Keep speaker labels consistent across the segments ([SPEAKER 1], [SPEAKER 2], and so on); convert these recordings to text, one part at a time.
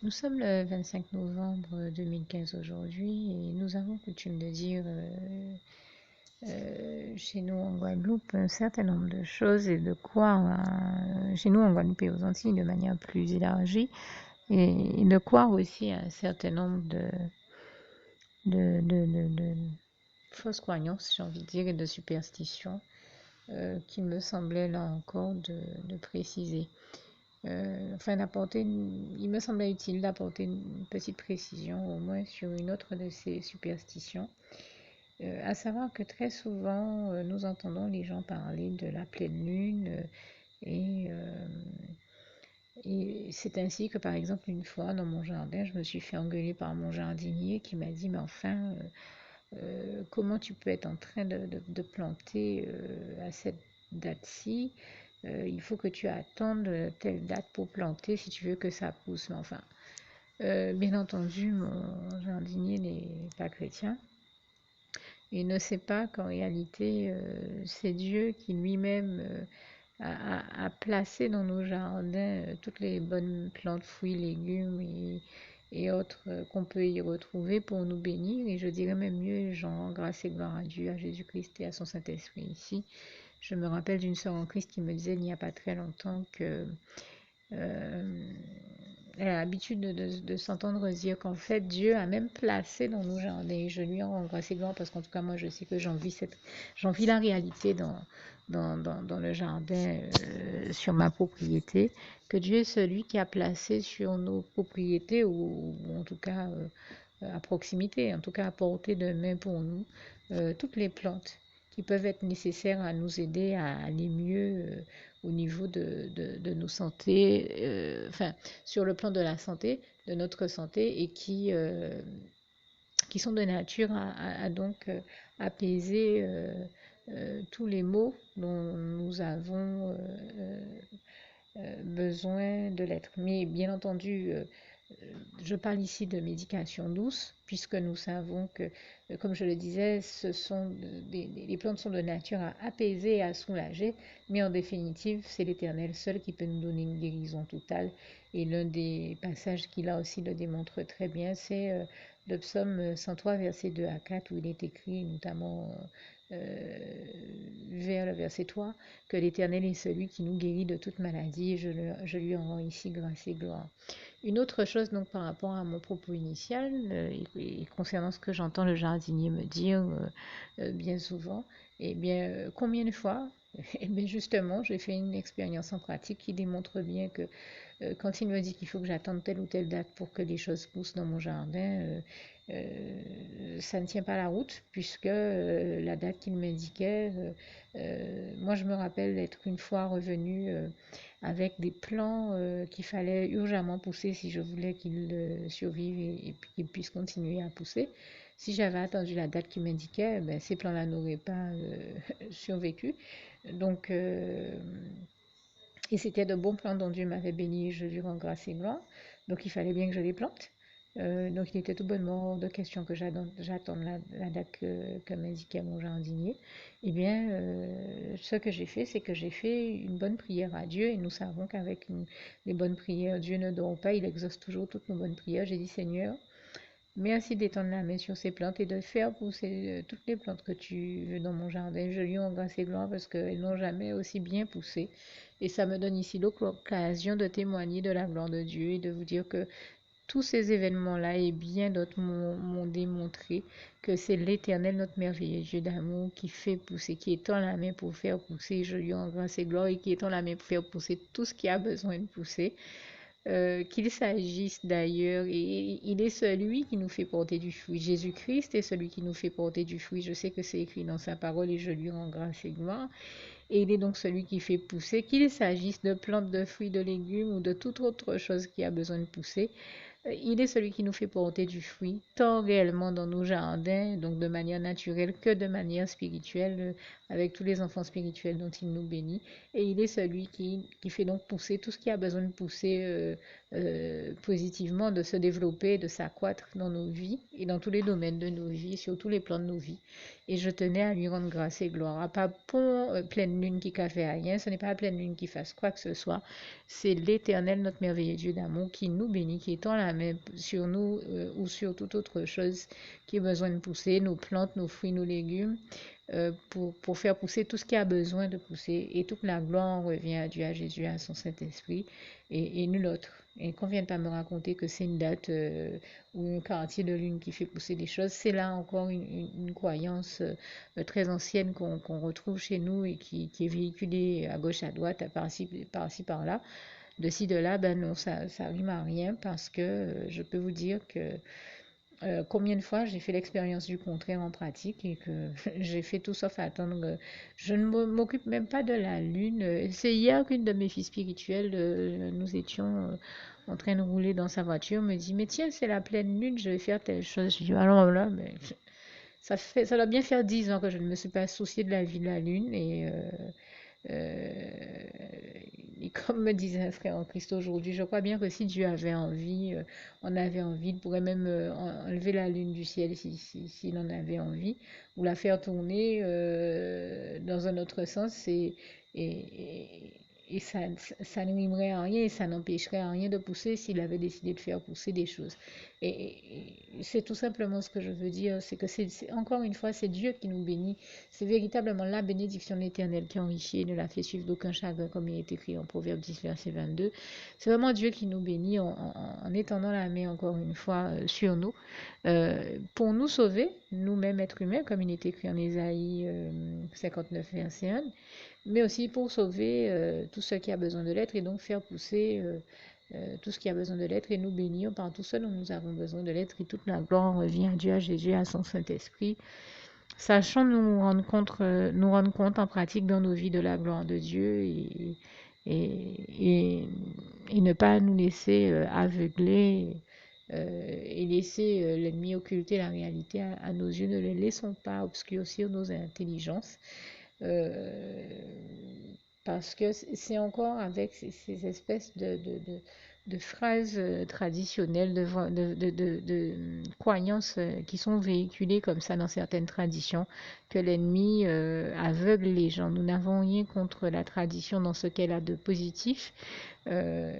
[SPEAKER 1] Nous sommes le 25 novembre 2015 aujourd'hui et nous avons coutume de dire chez nous en Guadeloupe un certain nombre de choses et de croire, chez nous en Guadeloupe et aux Antilles de manière plus élargie, et de croire aussi à un certain nombre de fausses croyances, j'ai envie de dire, et de superstitions qu'il me semblait là encore de préciser. Il me semblait utile d'apporter une petite précision au moins sur une autre de ces superstitions, à savoir que très souvent nous entendons les gens parler de la pleine lune et, euh, et c'est ainsi que par exemple une fois dans mon jardin, je me suis fait engueuler par mon jardinier qui m'a dit mais enfin comment tu peux être en train de planter à cette date-ci? Il faut que tu attendes telle date pour planter si tu veux que ça pousse. Mais enfin, bien entendu, mon jardinier n'est pas chrétien. Il ne sait pas qu'en réalité, c'est Dieu qui lui-même a placé dans nos jardins toutes les bonnes plantes, fruits, légumes et autres qu'on peut y retrouver pour nous bénir. Et je dirais même mieux, j'en rends grâce et gloire à Dieu, à Jésus-Christ et à son Saint-Esprit ici. Je me rappelle d'une sœur en Christ qui me disait il n'y a pas très longtemps que euh, elle a l'habitude de s'entendre dire qu'en fait Dieu a même placé dans nos jardins. Et je lui en rends grâce et gloire parce qu'en tout cas moi je sais que j'en vis la réalité dans le jardin sur ma propriété, que Dieu est celui qui a placé sur nos propriétés ou en tout cas à proximité, en tout cas à portée de main pour nous, toutes les plantes qui peuvent être nécessaires à nous aider à aller mieux au niveau de nos santé, enfin sur le plan de la santé, de notre santé et qui sont de nature à donc apaiser tous les maux dont nous avons besoin de l'être. Mais bien entendu, je parle ici de médication douce, puisque nous savons que, comme je le disais, les plantes sont de nature à apaiser et à soulager, mais en définitive, c'est l'Éternel seul qui peut nous donner une guérison totale. Et l'un des passages qui là aussi le démontre très bien, c'est le psaume 103, versets 2 à 4, où il est écrit notamment vers le verset 3, que l'Éternel est celui qui nous guérit de toute maladie, et je lui en rends ici grâce et gloire. Une autre chose donc par rapport à mon propos initial et concernant ce que j'entends le jardinier me dire bien souvent, eh bien combien de fois, eh bien justement, j'ai fait une expérience en pratique qui démontre bien que quand il me dit qu'il faut que j'attende telle ou telle date pour que les choses poussent dans mon jardin, ça ne tient pas la route puisque la date qu'il m'indiquait, moi je me rappelle d'être une fois revenue avec des plants qu'il fallait urgemment pousser si je voulais qu'ils survivent et qu'ils puissent continuer à pousser. Si j'avais attendu la date qu'il m'indiquait, ben, ces plants-là n'auraient pas survécu. Donc, et c'était de bons plants dont Dieu m'avait béni, je lui rends grâce et gloire. Donc il fallait bien que je les plante. Donc il était tout bonnement hors de question que j'attende la date que m'indiquait mon jardinier. Eh bien, ce que j'ai fait, c'est que j'ai fait une bonne prière à Dieu et nous savons qu'avec les bonnes prières, Dieu ne dort pas, il exauce toujours toutes nos bonnes prières. J'ai dit Seigneur, merci d'étendre la main sur ces plantes et de faire pousser toutes les plantes que tu veux dans mon jardin. Je lui rends grâce et gloire parce qu'elles n'ont jamais aussi bien poussé. Et ça me donne ici l'occasion de témoigner de la gloire de Dieu et de vous dire que tous ces événements-là et bien d'autres m'ont démontré que c'est l'Éternel, notre merveilleux Dieu d'amour, qui fait pousser, qui étend la main pour faire pousser. Je lui rends grâce et gloire et qui étend la main pour faire pousser tout ce qui a besoin de pousser. Qu'il s'agisse d'ailleurs, et il est celui qui nous fait porter du fruit. Jésus-Christ est celui qui nous fait porter du fruit. Je sais que c'est écrit dans sa parole et je lui rends grâce et gloire. Et il est donc celui qui fait pousser, qu'il s'agisse de plantes, de fruits, de légumes ou de toute autre chose qui a besoin de pousser. Il est celui qui nous fait porter du fruit, tant réellement dans nos jardins, donc de manière naturelle que de manière spirituelle, avec tous les enfants spirituels dont il nous bénit. Et il est celui qui fait donc pousser tout ce qui a besoin de pousser positivement, de se développer, de s'accroître dans nos vies et dans tous les domaines de nos vies, sur tous les plans de nos vies. Et je tenais à lui rendre grâce et gloire. Pas pour pleine lune qui n'a fait rien, ce n'est pas la pleine lune qui fasse quoi que ce soit. C'est l'Éternel, notre merveilleux Dieu d'amour, qui nous bénit, qui étend la main sur nous ou sur toute autre chose qui a besoin de pousser, nos plantes, nos fruits, nos légumes, pour faire pousser tout ce qui a besoin de pousser. Et toute la gloire revient à Dieu, à Jésus, à son Saint-Esprit et nul autre. Et qu'on ne vienne pas me raconter que c'est une date ou un quartier de lune qui fait pousser des choses. C'est là encore une croyance très ancienne qu'on retrouve chez nous et qui est véhiculée à gauche, à droite, par-ci, par-là. De ci, de là, ben non, ça rime à rien parce que je peux vous dire que combien de fois j'ai fait l'expérience du contraire en pratique et que j'ai fait tout sauf attendre. Je ne m'occupe même pas de la lune. C'est hier qu'une de mes filles spirituelles, nous étions en train de rouler dans sa voiture, me dit, mais tiens, c'est la pleine lune, je vais faire telle chose. Je dis, alors là, mais ça doit bien faire 10 ans que je ne me suis pas souciée de la vie de la lune euh, et comme me disait un frère en Christ aujourd'hui, je crois bien que si Dieu avait envie, on avait envie, il pourrait même enlever la lune du ciel s'il en avait envie, ou la faire tourner dans un autre sens, et, et ça ne rimerait à rien et ça n'empêcherait à rien de pousser s'il avait décidé de faire pousser des choses. Et c'est tout simplement ce que je veux dire, c'est que encore une fois, c'est Dieu qui nous bénit. C'est véritablement la bénédiction de l'Éternel qui enrichit et ne la fait suivre d'aucun chagrin, comme il est écrit en Proverbe 10, verset 22. C'est vraiment Dieu qui nous bénit en étendant la main, encore une fois, sur nous, pour nous sauver, nous-mêmes êtres humains, comme il est écrit en Ésaïe 59, verset 1, mais aussi pour sauver tout ce qui a besoin de l'être et donc faire pousser tout ce qui a besoin de l'être et nous bénir par tout ce dont nous avons besoin de l'être et toute la gloire revient à Dieu, à Jésus, à son Saint-Esprit. Sachons nous rendre compte en pratique dans nos vies de la gloire de Dieu et ne pas nous laisser aveugler et laisser l'ennemi occulter la réalité à nos yeux. Ne les laissons pas obscurcir nos intelligences. Euh, Parce que c'est encore avec ces espèces de phrases traditionnelles, de croyances qui sont véhiculées comme ça dans certaines traditions, que l'ennemi aveugle les gens. Nous n'avons rien contre la tradition dans ce qu'elle a de positif dans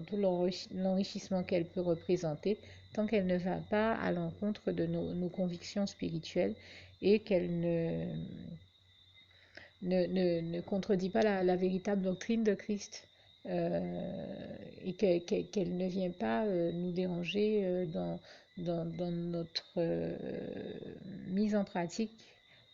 [SPEAKER 1] tout l'enrichissement qu'elle peut représenter, tant qu'elle ne va pas à l'encontre de nos convictions spirituelles et qu'elle ne contredit pas la véritable doctrine de Christ et qu'elle ne vient pas nous déranger dans notre mise en pratique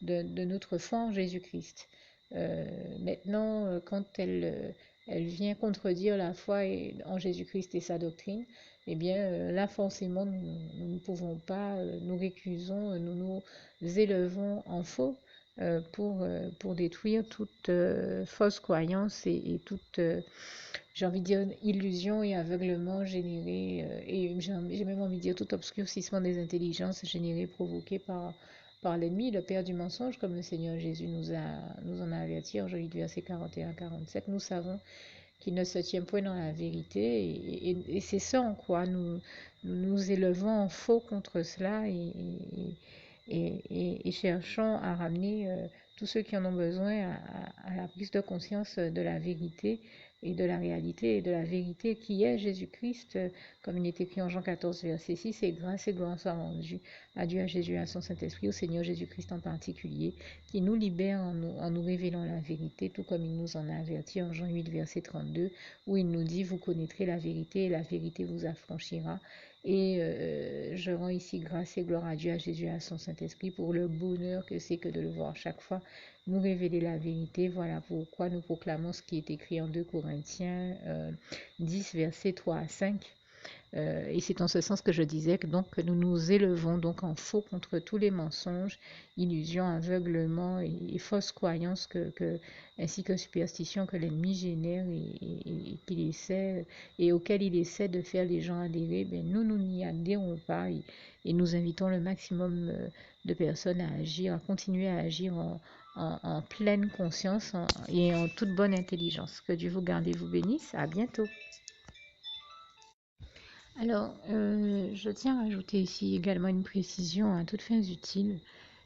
[SPEAKER 1] de notre foi en Jésus-Christ. Maintenant, quand elle vient contredire la foi en Jésus-Christ et sa doctrine, eh bien là forcément nous ne pouvons pas, nous récusons, nous nous élevons en faux pour détruire toute fausse croyance et toute, j'ai envie de dire, illusion et aveuglement généré, et j'ai même envie de dire tout obscurcissement des intelligences généré, provoqué par l'ennemi, le père du mensonge, comme le Seigneur Jésus nous en a averti en Jean 8, verset 41-47. Nous savons qu'il ne se tient point dans la vérité, et c'est ça en quoi nous élevons en faux contre cela et cherchons à ramener tous ceux qui en ont besoin à la prise de conscience de la vérité et de la réalité et de la vérité qui est Jésus-Christ, comme il est écrit en Jean 14, verset 6, et grâce et gloire soient rendues à Dieu, à Jésus, à son Saint-Esprit, au Seigneur Jésus-Christ en particulier, qui nous libère en nous révélant la vérité, tout comme il nous en a averti en Jean 8, verset 32, où il nous dit, vous connaîtrez la vérité et la vérité vous affranchira. Et je rends ici grâce et gloire à Dieu, à Jésus, à son Saint-Esprit pour le bonheur que c'est que de le voir chaque fois nous révéler la vérité. Voilà pourquoi nous proclamons ce qui est écrit en 2 Corinthiens 10, versets 3 à 5. Et c'est en ce sens que je disais que donc que nous nous élevons donc en faux contre tous les mensonges, illusions, aveuglements et fausses croyances ainsi que superstitions que l'ennemi génère qu'il essaie et auxquelles il essaie de faire les gens adhérer. Ben nous n'y adhérons pas et nous invitons le maximum de personnes à agir, à continuer à agir en pleine conscience et en toute bonne intelligence. Que Dieu vous garde et vous bénisse. À bientôt. Alors, je tiens à ajouter ici également une précision à toutes fins utiles.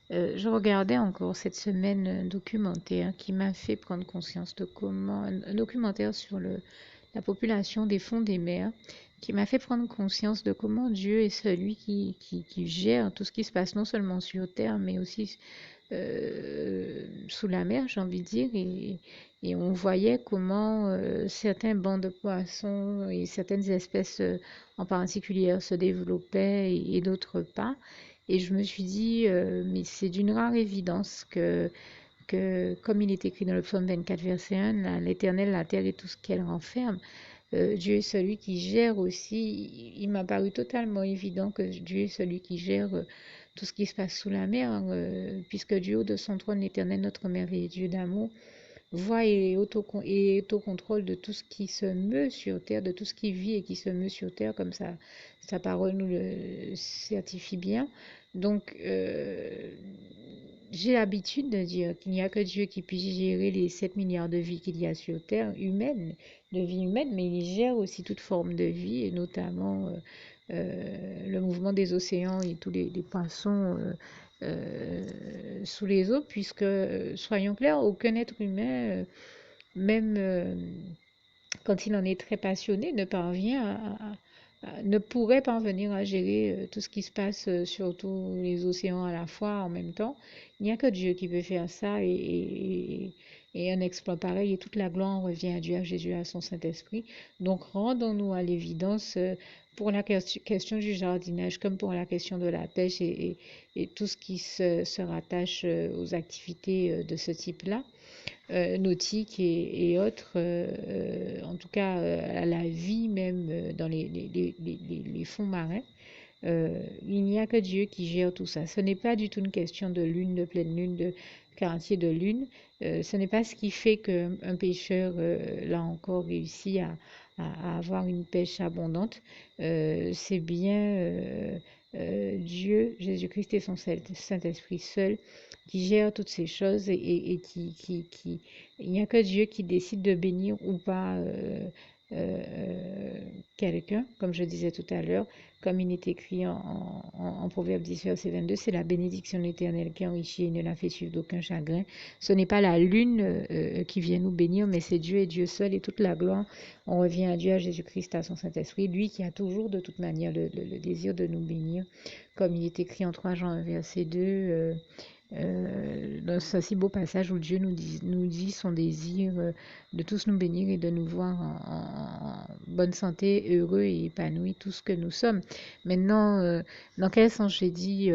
[SPEAKER 1] Je regardais encore cette semaine un documentaire qui m'a fait prendre conscience de comment, un documentaire sur la population des fonds des mers, qui m'a fait prendre conscience de comment Dieu est celui qui gère tout ce qui se passe non seulement sur Terre, mais aussi sous la mer, j'ai envie de dire, et on voyait comment certains bancs de poissons et certaines espèces en particulier se développaient et d'autres pas. Et je me suis dit, mais c'est d'une rare évidence que, comme il est écrit dans le psaume 24, verset 1, l'Éternel, la terre et tout ce qu'elle renferme, Dieu est celui qui gère aussi. Il m'a paru totalement évident que Dieu est celui qui gère tout ce qui se passe sous la mer, puisque du haut de son trône, l'Éternel, notre merveilleux Dieu d'amour, voit et est au contrôle de tout ce qui se meut sur terre, de tout ce qui vit et qui se meut sur terre, comme ça, sa parole nous le certifie bien. Donc, j'ai l'habitude de dire qu'il n'y a que Dieu qui puisse gérer les 7 milliards de vies qu'il y a sur terre, humaines, de vie humaine, mais il gère aussi toute forme de vie, et notamment le mouvement des océans et tous les poissons sous les eaux, puisque, soyons clairs, aucun être humain, même quand il en est très passionné, ne pourrait parvenir à gérer tout ce qui se passe sur tous les océans à la fois en même temps. Il n'y a que Dieu qui peut faire ça et un exploit pareil et toute la gloire revient à Dieu, à Jésus, à son Saint-Esprit. Donc rendons-nous à l'évidence pour la question du jardinage comme pour la question de la pêche et tout ce qui se rattache aux activités de ce type-là nautiques et autres, en tout cas à la vie même dans les fonds marins. Il n'y a que Dieu qui gère tout ça. Ce n'est pas du tout une question de lune, de pleine lune, de quartier de lune. Ce n'est pas ce qui fait qu'un pêcheur, là encore, réussit à avoir une pêche abondante. C'est bien Dieu, Jésus-Christ et son Saint-Esprit seul qui gère toutes ces choses et il n'y a que Dieu qui décide de bénir ou pas quelqu'un, comme je disais tout à l'heure, comme il est écrit en Proverbe 10, verset 22, c'est la bénédiction de l'Éternel qui enrichit et ne la fait suivre d'aucun chagrin. Ce n'est pas la lune qui vient nous bénir, mais c'est Dieu et Dieu seul et toute la gloire. On revient à Dieu, à Jésus-Christ, à son Saint-Esprit, lui qui a toujours de toute manière le désir de nous bénir, comme il est écrit en 3 Jean 1, verset 2. Dans ce si beau passage où Dieu nous dit son désir de tous nous bénir et de nous voir en bonne santé, heureux et épanouis, tout ce que nous sommes. Maintenant, dans quel sens j'ai dit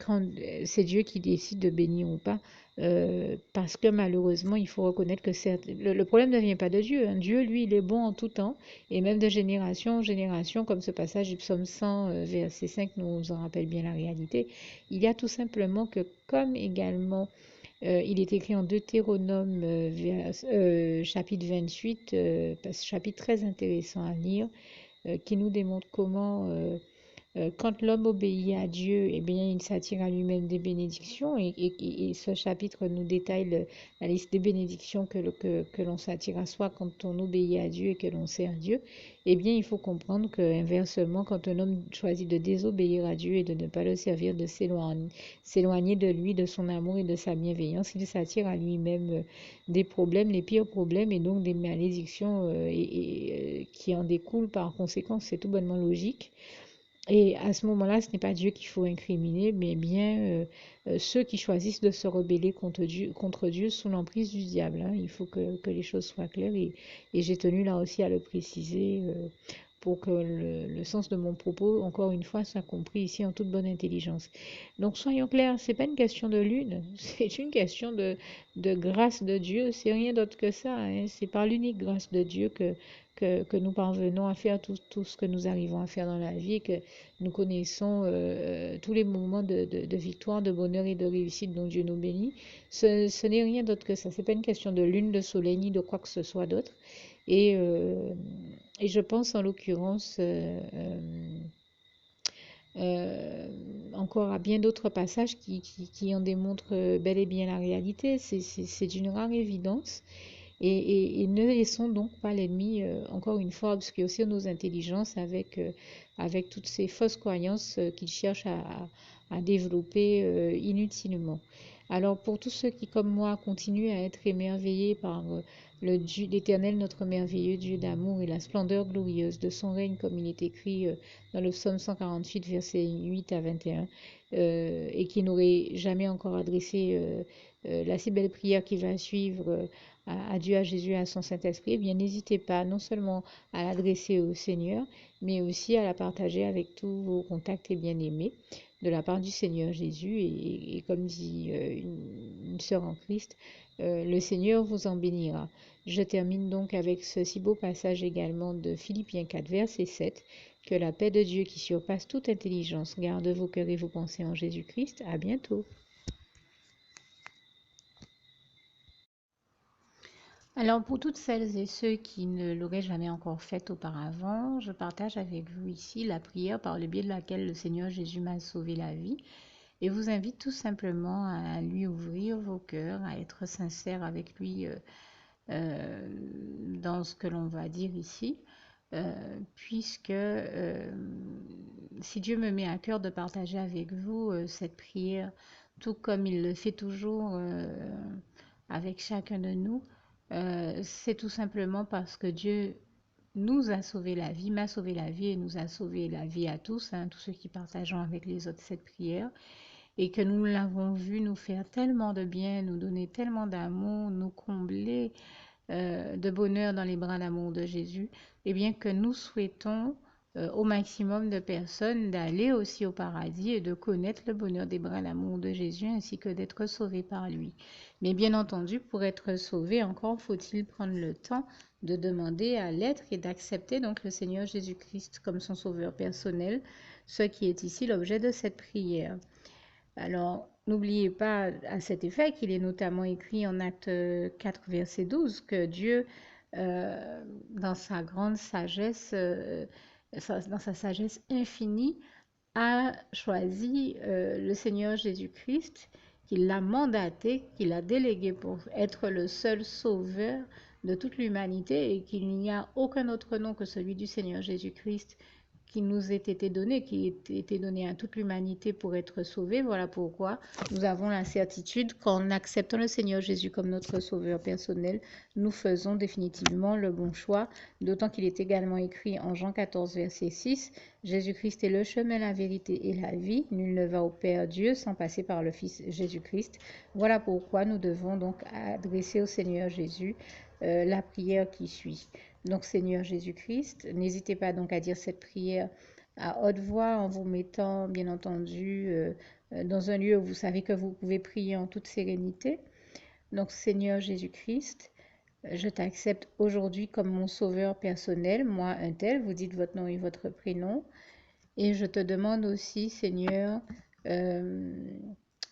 [SPEAKER 1] quand c'est Dieu qui décide de bénir ou pas, parce que malheureusement, il faut reconnaître que le problème ne vient pas de Dieu. Hein. Dieu, lui, il est bon en tout temps, et même de génération en génération, comme ce passage du psaume 100, verset 5, nous en rappelle bien la réalité. Il y a tout simplement que, comme également il est écrit en Deutéronome chapitre 28, chapitre très intéressant à lire, qui nous démontre comment quand l'homme obéit à Dieu, eh bien, il s'attire à lui-même des bénédictions et ce chapitre nous détaille la liste des bénédictions que l'on s'attire à soi quand on obéit à Dieu et que l'on sert Dieu. Eh bien, il faut comprendre que inversement, quand un homme choisit de désobéir à Dieu et de ne pas le servir, de s'éloigner de lui, de son amour et de sa bienveillance, il s'attire à lui-même des problèmes, les pires problèmes et donc des malédictions qui en découlent par conséquent. C'est tout bonnement logique. Et à ce moment-là, ce n'est pas Dieu qu'il faut incriminer, mais bien ceux qui choisissent de se rebeller contre Dieu sous l'emprise du diable. Hein. Il faut que les choses soient claires et j'ai tenu là aussi à le préciser pour que le sens de mon propos, encore une fois, soit compris ici en toute bonne intelligence. Donc soyons clairs, c'est pas une question de lune, c'est une question de grâce de Dieu, c'est rien d'autre que ça, hein. C'est par l'unique grâce de Dieu que nous parvenons à faire tout ce que nous arrivons à faire dans la vie, que nous connaissons tous les moments de victoire, de bonheur et de réussite dont Dieu nous bénit. Ce n'est rien d'autre que ça, c'est pas une question de lune, de soleil, ni de quoi que ce soit d'autre. Et, euh, et je pense en l'occurrence encore à bien d'autres passages qui en démontrent bel et bien la réalité. C'est d'une rare évidence. Et ne laissons donc pas l'ennemi, encore une fois, obscurcir nos intelligences avec toutes ces fausses croyances qu'il cherche à développer inutilement. Alors pour tous ceux qui, comme moi, continuent à être émerveillés par l'Éternel, notre merveilleux Dieu d'amour et la splendeur glorieuse de son règne, comme il est écrit dans le psaume 148, versets 8 à 21, et qui n'aurait jamais encore adressé la si belle prière qui va suivre à Dieu, à Jésus, à son Saint-Esprit, eh bien n'hésitez pas non seulement à l'adresser au Seigneur, mais aussi à la partager avec tous vos contacts et bien-aimés de la part du Seigneur Jésus. Et comme dit une sœur en Christ, le Seigneur vous en bénira. Je termine donc avec ce si beau passage également de Philippiens 4, verset 7. Que la paix de Dieu qui surpasse toute intelligence garde vos cœurs et vos pensées en Jésus-Christ. À bientôt. Alors pour toutes celles et ceux qui ne l'auraient jamais encore fait auparavant, je partage avec vous ici la prière par le biais de laquelle le Seigneur Jésus m'a sauvé la vie et vous invite tout simplement à lui ouvrir vos cœurs, à être sincère avec lui dans ce que l'on va dire ici, puisque si Dieu me met à cœur de partager avec vous cette prière, tout comme il le fait toujours avec chacun de nous, c'est tout simplement parce que Dieu nous a sauvé la vie, m'a sauvé la vie et nous a sauvé la vie à tous, hein, tous ceux qui partageons avec les autres cette prière, et que nous l'avons vu nous faire tellement de bien, nous donner tellement d'amour, nous combler de bonheur dans les bras d'amour de Jésus, et bien que nous souhaitons au maximum de personnes d'aller aussi au paradis et de connaître le bonheur des bras d'amour de Jésus ainsi que d'être sauvés par lui. Mais bien entendu, pour être sauvé, encore faut-il prendre le temps de demander à l'être et d'accepter donc le Seigneur Jésus-Christ comme son sauveur personnel, ce qui est ici l'objet de cette prière. Alors, n'oubliez pas à cet effet qu'il est notamment écrit en Acte 4, verset 12, que Dieu, dans sa grande sagesse, dans sa sagesse infinie, a choisi le Seigneur Jésus-Christ, qu'il l'a mandaté, qu'il l'a délégué pour être le seul sauveur de toute l'humanité et qu'il n'y a aucun autre nom que celui du Seigneur Jésus-Christ qui nous ait été donné, qui ait été donné à toute l'humanité pour être sauvé. Voilà pourquoi nous avons la certitude qu'en acceptant le Seigneur Jésus comme notre sauveur personnel, nous faisons définitivement le bon choix, d'autant qu'il est également écrit en Jean 14, verset 6, Jésus-Christ est le chemin, la vérité et la vie. Nul ne va au Père Dieu sans passer par le Fils Jésus-Christ. Voilà pourquoi nous devons donc adresser au Seigneur Jésus la prière qui suit. Donc Seigneur Jésus-Christ, n'hésitez pas donc à dire cette prière à haute voix en vous mettant bien entendu dans un lieu où vous savez que vous pouvez prier en toute sérénité. Donc Seigneur Jésus-Christ, je t'accepte aujourd'hui comme mon sauveur personnel, moi un tel, vous dites votre nom et votre prénom. Et je te demande aussi, Seigneur,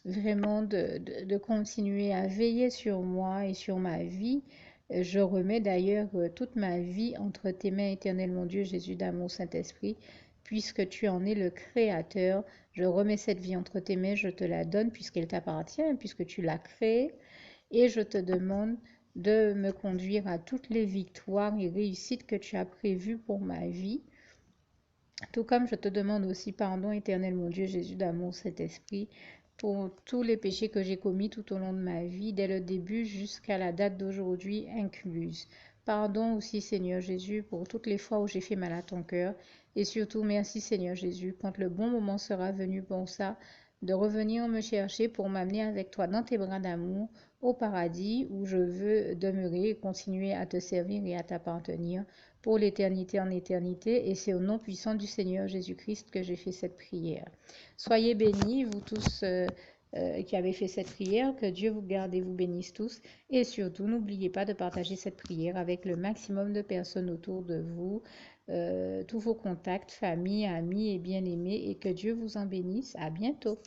[SPEAKER 1] vraiment de continuer à veiller sur moi et sur ma vie. Je remets d'ailleurs toute ma vie entre tes mains, éternel mon Dieu, Jésus d'amour, Saint-Esprit, puisque tu en es le Créateur. Je remets cette vie entre tes mains, je te la donne puisqu'elle t'appartient, puisque tu l'as créée. Et je te demande de me conduire à toutes les victoires et réussites que tu as prévues pour ma vie. Tout comme je te demande aussi pardon, éternel mon Dieu, Jésus d'amour, Saint-Esprit, pour tous les péchés que j'ai commis tout au long de ma vie, dès le début jusqu'à la date d'aujourd'hui incluse. Pardon aussi, Seigneur Jésus, pour toutes les fois où j'ai fait mal à ton cœur. Et surtout, merci, Seigneur Jésus, quand le bon moment sera venu pour ça, de revenir me chercher pour m'amener avec toi dans tes bras d'amour au paradis où je veux demeurer et continuer à te servir et à t'appartenir pour l'éternité en éternité. Et c'est au nom puissant du Seigneur Jésus-Christ que j'ai fait cette prière. Soyez bénis, vous tous qui avez fait cette prière. Que Dieu vous garde et vous bénisse tous. Et surtout, n'oubliez pas de partager cette prière avec le maximum de personnes autour de vous, tous vos contacts, famille, amis et bien-aimés. Et que Dieu vous en bénisse. À bientôt.